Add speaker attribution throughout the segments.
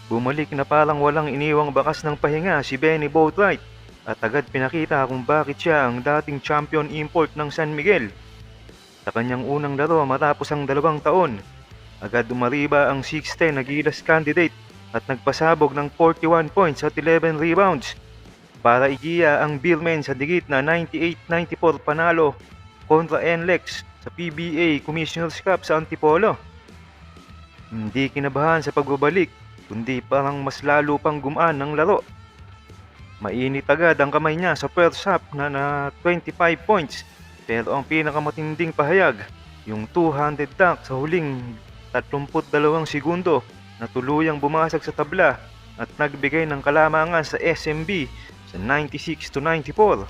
Speaker 1: Bumalik na parang walang iniwang bakas ng pahinga si Benny Boatwright at agad pinakita kung bakit siya ang dating champion import ng San Miguel. Sa kanyang unang laro matapos ang 2 taon, agad umariba ang 6'10" na Gilas candidate at nagpasabog ng 41 points at 11 rebounds para igiya ang Billmen sa digit na 98-94 panalo kontra NLEX sa PBA Commissioner's Cup sa Antipolo. Hindi kinabahan sa pagbabalik, kundi parang mas lalo pang gumaan ng laro. Mainit agad ang kamay niya sa first half na 25 points, pero ang pinakamatinding pahayag, yung 200 dunk sa huling 32 segundo na tuluyang bumasag sa tabla at nagbigay ng kalamangan sa SMB sa 96-94.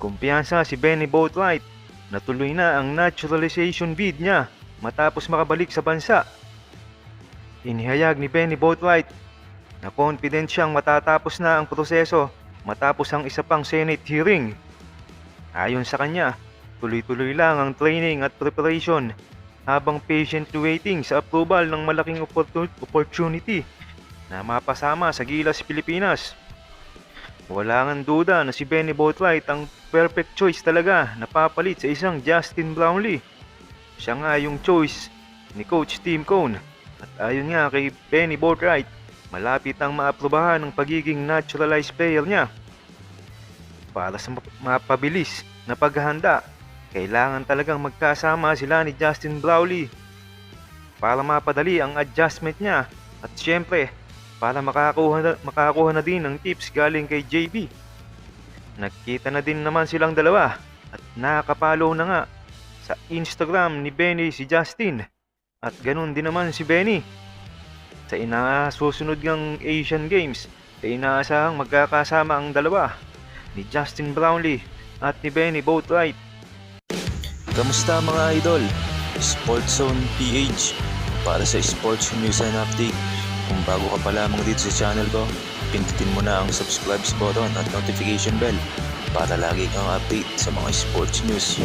Speaker 1: Kumpiyansa si Benny Boatwright na tuloy na ang naturalization bid niya matapos makabalik sa bansa. Inihayag ni Benny Boatwright na confident siyang matatapos na ang proseso matapos ang isa pang Senate hearing. Ayon sa kanya, tuloy-tuloy lang ang training at preparation habang patiently waiting sa approval ng malaking opportunity na mapasama sa Gilas Pilipinas. Wala ngang duda na si Benny Boatwright ang perfect choice talaga na papalit sa isang Justin Brownlee. Siya nga yung choice ni Coach Tim Cone. At ayon nga kay Benny Boatwright, malapit ang maaprubahan ng pagiging naturalized player niya. Para sa mapabilis na paghahanda, kailangan talagang magkasama sila ni Justin Brownlee para mapadali ang adjustment niya at syempre para makakuha na din ng tips galing kay JB. Nagkita na din naman silang dalawa at nakapalo na nga sa Instagram ni Benny si Justin. At ganun din naman si Benny. Sa susunod ng Asian Games, ay inaasahang magkakasama ang dalawa ni Justin Brownlee at ni Benny Boatwright.
Speaker 2: Kamusta mga idol? Sports Zone PH para sa sports news and update. Kung bago ka pa lamang dito sa channel ko, pindutin mo na ang subscribe button at notification bell para lagi kang update sa mga sports news.